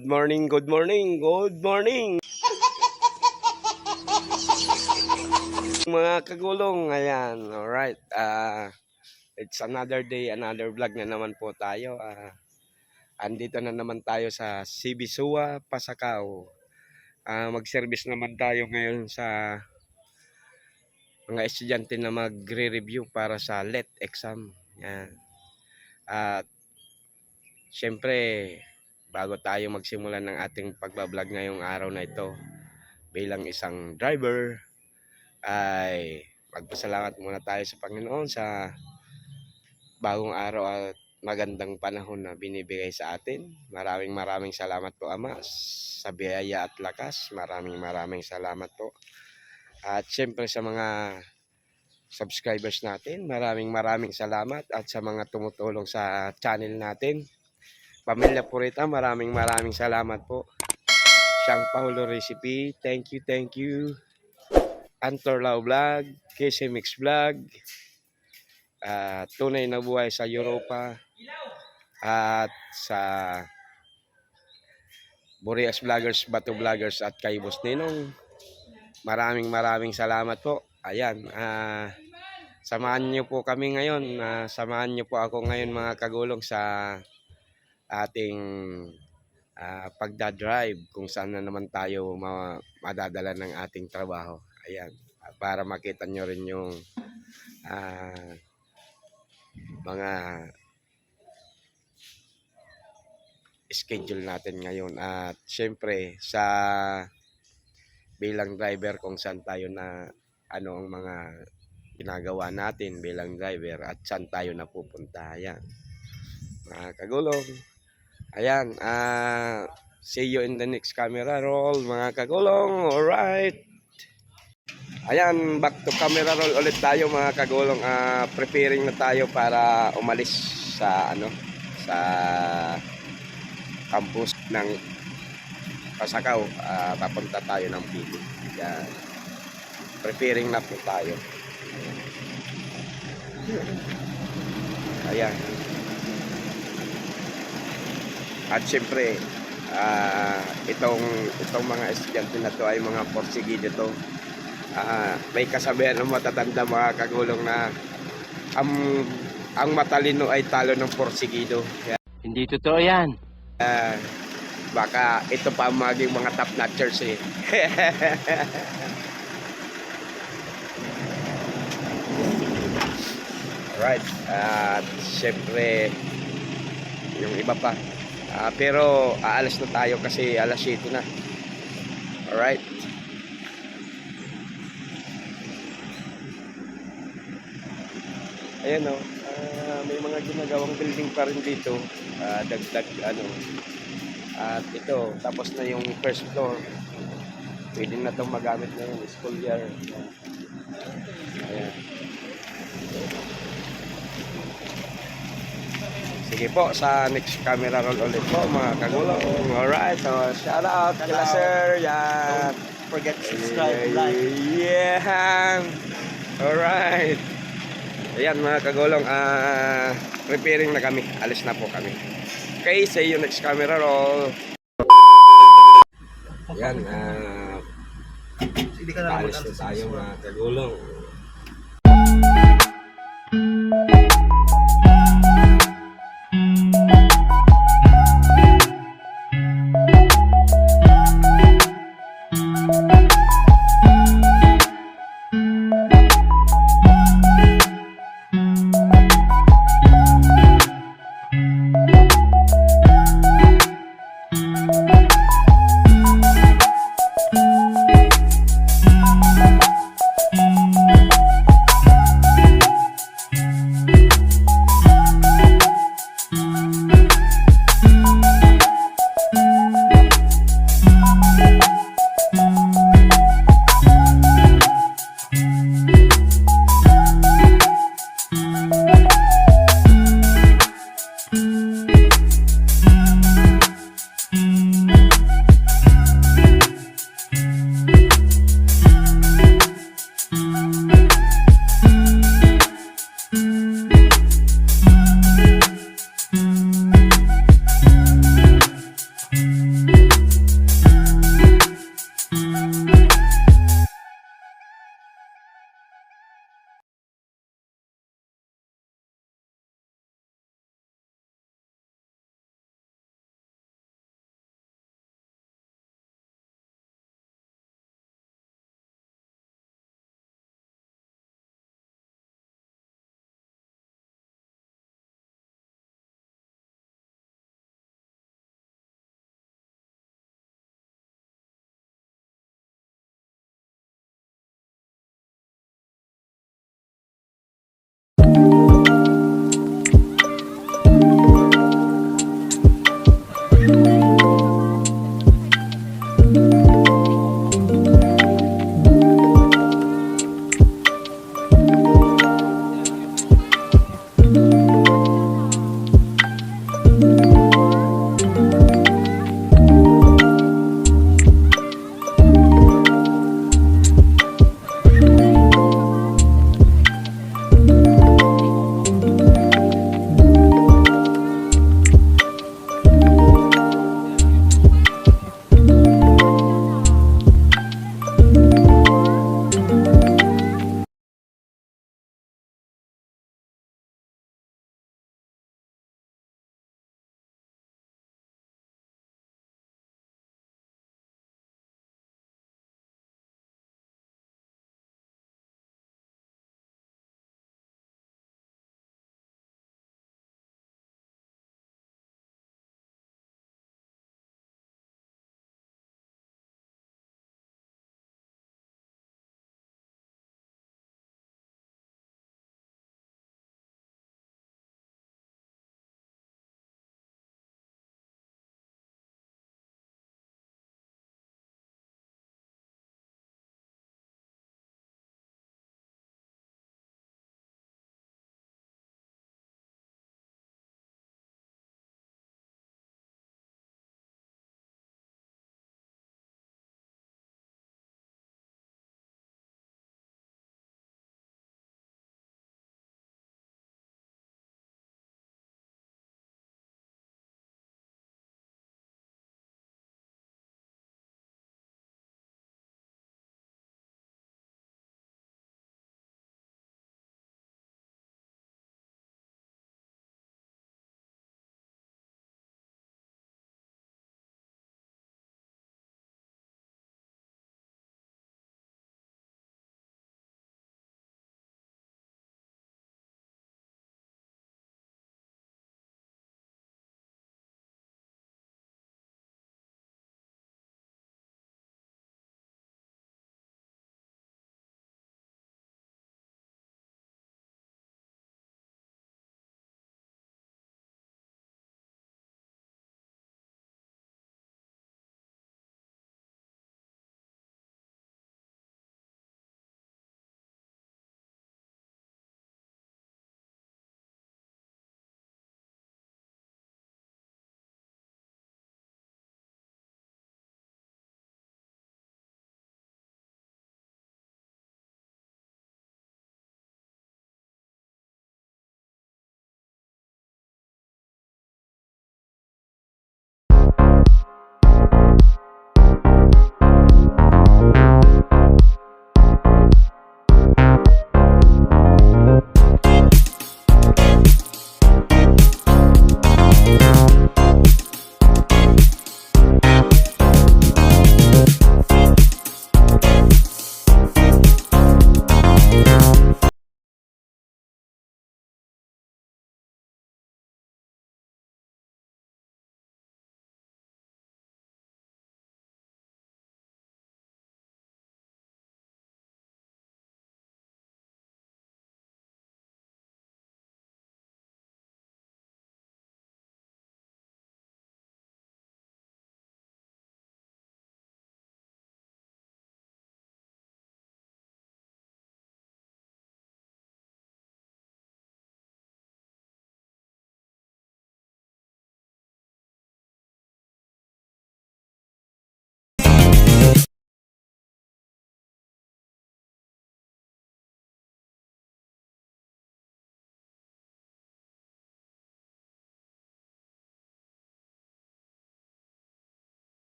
Good morning, good morning, good morning. Mga kagulong, ayan, alright. It's another day, another vlog na naman po tayo. Andito na naman tayo sa Sibisua, Pasakaw. Mag-service naman tayo ngayon sa mga estudyante na magre-review para sa LET exam. Yan. At syempre, bago tayo magsimula ng ating pagbablog ngayong araw na ito, bilang isang driver, ay magpasalamat muna tayo sa Panginoon sa bagong araw at magandang panahon na binibigay sa atin. Maraming salamat po, Ama, sa biyaya at lakas. Maraming salamat po. At syempre sa mga subscribers natin, maraming salamat. At sa mga tumutulong sa channel natin, Pamilya Purita, maraming salamat po. Siyang Paulo Recipe, thank you. Antorlao Vlog, KC Mix Vlog, Tunay na Buhay sa Europa, at sa Boreas Vloggers, Bato Vloggers at kay Boss Ninong. Maraming salamat po. Ayan, samahan niyo po kami ngayon, samahan niyo po ako ngayon mga kagulong sa ating pagdadrive kung saan na naman tayo madadala ng ating trabaho. Ayan, para makita nyo rin yung mga schedule natin ngayon. At syempre sa bilang driver kung saan tayo na ano ang mga ginagawa natin bilang driver at saan tayo napupunta. Ayan, mga kagulong. Ayan, see you in the next camera roll mga kagulong. Alright. Ayan, back to camera roll ulit tayo mga kagulong. Preparing na tayo para umalis sa sa campus ng Pasakaw. Papunta tayo ng PD. Ayan. Preparing na po tayo. Ayan. At syempre, itong mga estudyante na to ay mga porsigido to. May kasabihan ng matatanda mga kagulong na ang matalino ay talo ng porsigido. Hindi totoo yan. Baka ito pa maging mga top notchers eh. Alright, at syempre yung iba pa. Pero aalis na tayo kasi alas 7 na. Alright. Ayan o, may mga ginagawang building pa rin dito. Dagdag at ito, tapos na yung first floor. Pwede na itong magamit na yung school year. Ayan. Sige po, sa next camera roll ulit po mga kagulong. Alright, so shout out kila sir. Yan. Don't forget to subscribe, like. Yeah. Alright. Ayan mga kagulong, preparing na kami. Alis na po kami. Okay, see you next camera roll. Ayan, alis na tayo mga kagulong.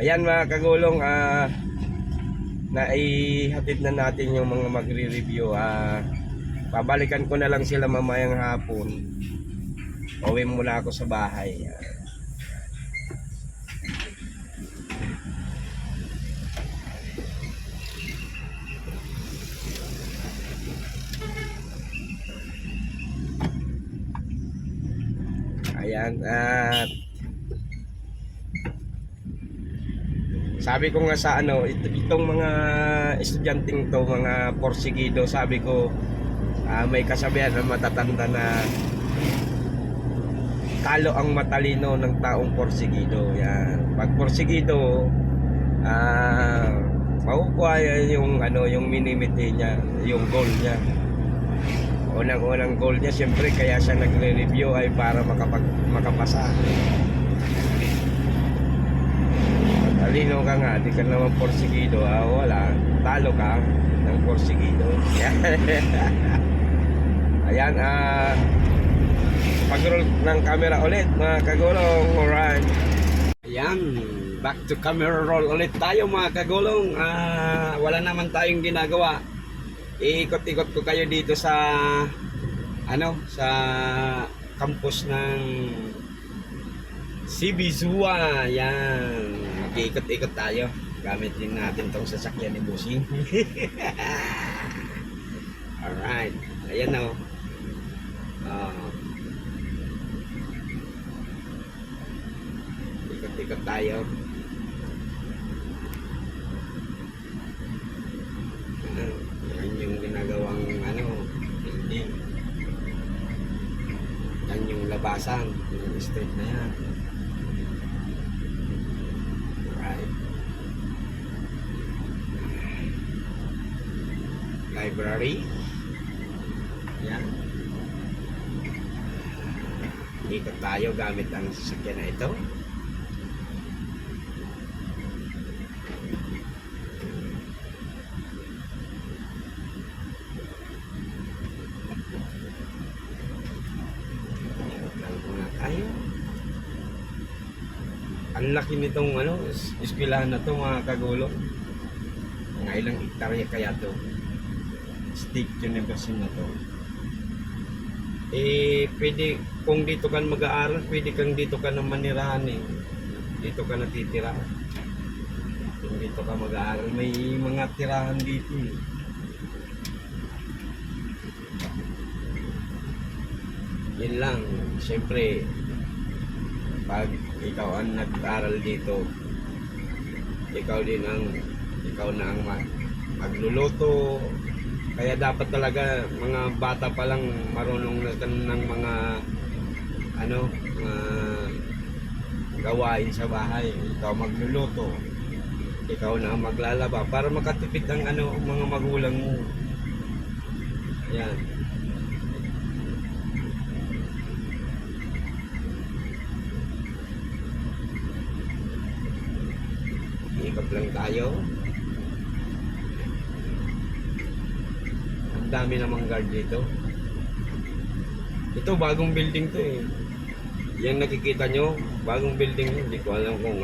Ayan mga kagulong, naihatid na natin yung mga magre-review. Babalikan ko na lang sila mamayang hapon. Uwi muna ako sa bahay. Ayan, at sabi ko nga sa itong mga estudyanteng to, mga porsigido, sabi ko may kasabihan na matatanda na talo ang matalino ng taong porsigido. Yan. Pag porsigido, makukuha yung yung minimiti niya, yung goal niya. Unang goal niya, siyempre kaya siya nagre-review ay para makapasa. Talino ka nga, di ka naman porsigido, wala, talo ka ng porsigido. Ayan, pag-roll ng camera ulit mga kagulong. Alright. Ayan, back to camera roll ulit tayo mga kagulong. Wala naman tayong ginagawa. Iikot-ikot ko kayo dito sa sa campus ng CBZUA. Yan, mag-iikot-ikot tayo. Gamit din natin tong sasakyan ni Busing. Alright, ayan o. Ikot-ikot tayo. Yan yung ginagawang building. Yan yung labasan, yung street na yan. Alright. Library. Yan. Ikot tayo gamit ang sasakyan na ito. Ang laki nitong eskwelahan na to mga kagulong. Mga ilang hektarya kaya to. State University na to. Pwede kung dito ka mag-aaral, pwede kang dito ka na manirahan Dito ka natitira. Kung dito ka mag-aaral, may mga tirahan dito Yan lang, siyempre pag ikaw ang nag-aral dito, ikaw na ang magluluto. Kaya dapat talaga mga bata pa lang marunong na ng mga gawain sa bahay. Ikaw magluluto, ikaw na ang maglalaba para makatipid ang mga magulang mo. Yan. Ikot lang tayo. Ang dami namang guard dito. Ito bagong building to Yan nakikita nyo, bagong building yun. Hindi ko alam kung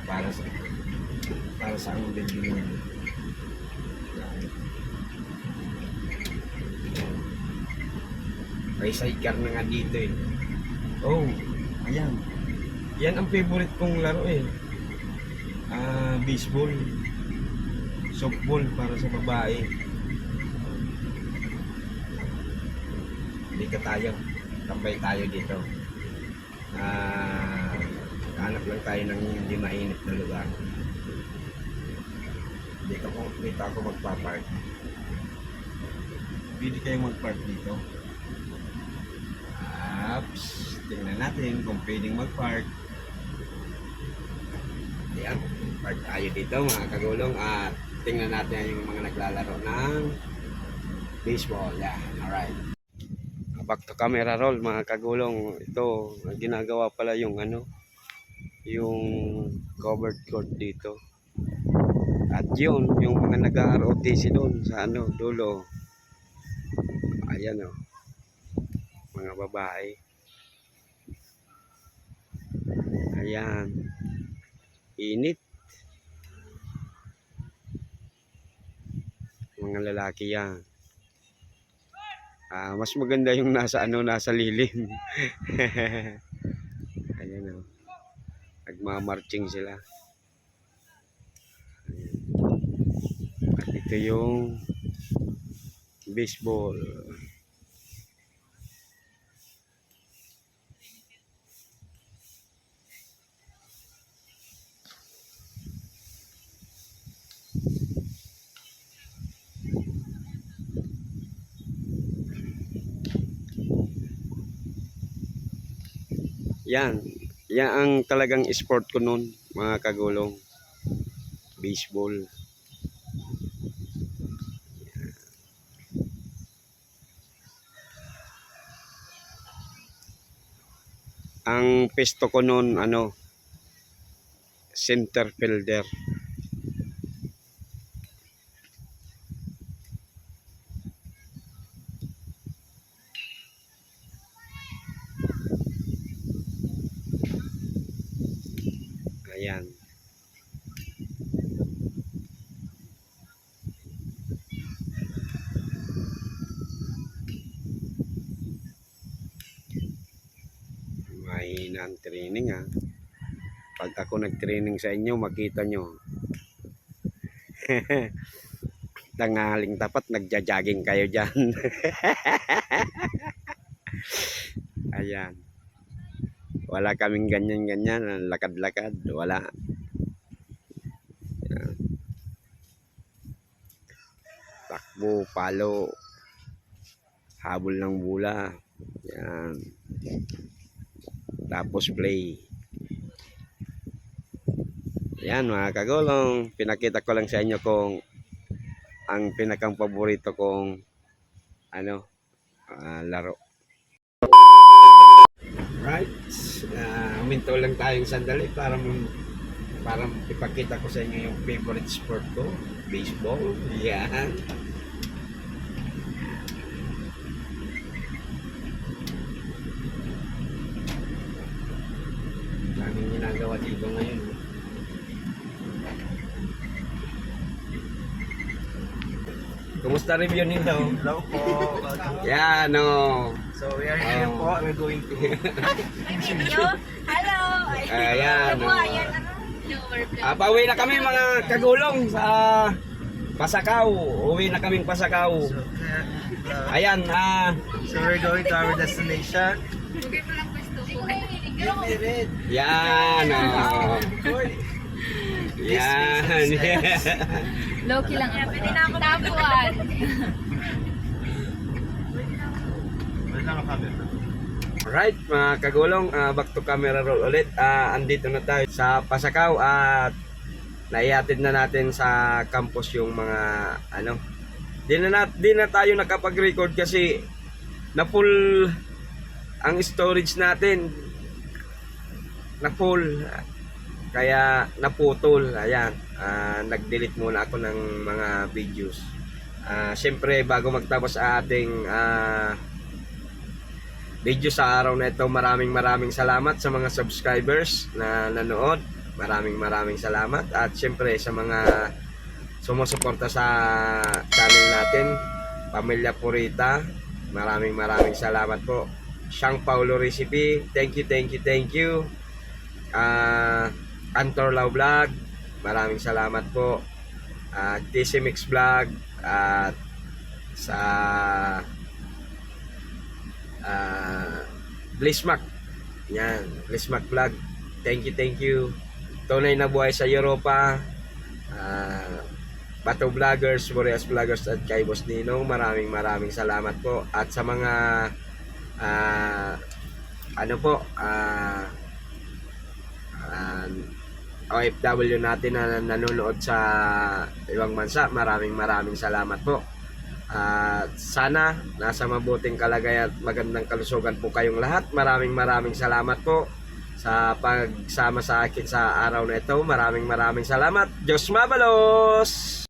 para sa ang building yun. May sidecar na nga dito Oh, ayan. Yan ang favorite kong laro baseball, softball para sa babae. Hindi ka tayo, tambay tayo dito. Hanap lang tayo ng hindi mainit na lugar. Dito ako magpa-park. Pwede kayong mag-park dito. Tingnan natin kung pwedeng mag-park. Ayan, park tayo dito mga kagulong at tingnan natin yung mga naglalaro ng baseball. Yan, alright. Back to camera roll mga kagulong. Ito, ginagawa pala yung yung covered court dito. At yun, yung mga nag-ROTC doon sa dulo. Ayan mga babae. Ayan. Init. Mga lalaki yan. Mas maganda yung nasa lilim. Ayan o. Nagmamarching sila. At ito yung baseball. Yan. Yan ang talagang sport ko noon, mga kagulong. Baseball. Ang pesto ko noon, center fielder. Ayan. Mahina ang training ha. Pag ako nag-training sa inyo, makita nyo. Tanghaling tapat, nagja-jogging kayo dyan. Ayan. Wala kaming ganyan-ganyan, lakad-lakad, wala. Ayan. Takbo, palo, habol ng bola. Ayan. Tapos play. Ayan mga kagulong, pinakita ko lang sa inyo kung ang pinakang paborito kong laro. Right, huminto lang tayong sandali para ipakita ko sa inyo yung favorite sport ko, baseball. Yan. Daming ginagawa dito ngayon. Kumusta review nito? Hello po. Yan o. So we are here po. We're going to... Video? Hello! Ayan. Ano? Ayan, ano? Pauwi na kami mga kagulong sa Pasakaw. Uwi na kaming Pasakaw. Ayan. So we're going to our destination. Yan. Yan. Loki lang. Pwede na ako tapuan. Alright mga kagulong, back to camera roll ulit. Andito na tayo sa Pasakaw at naihatid na natin sa campus yung mga di na tayo nakapag-record kasi na full ang storage natin, na full kaya naputol. Ayan, nag-delete muna ako ng mga videos. Siyempre bago magtapos sa ating video sa araw na ito, maraming salamat sa mga subscribers na nanood. Maraming salamat. At siyempre sa mga sumusuporta sa channel natin, Pamilya Purita, maraming salamat po. Siyang Paulo Recipe, thank you. Antor Lau Vlog, maraming salamat po. TC Mix Vlog at sa Blissmac. Yan, Blissmac Vlog. Thank you. Tunay na buhay sa Europa. Bato Vloggers, Boreas Vloggers at kay Boss Ninong, maraming salamat po. At sa mga OFW natin na nanonood sa ibang bansa, maraming salamat po. Sana nasa mabuting kalagayan at magandang kalusugan po kayong lahat. Maraming salamat po sa pagsama sa akin sa araw na ito. Maraming salamat. Diyos mabalos!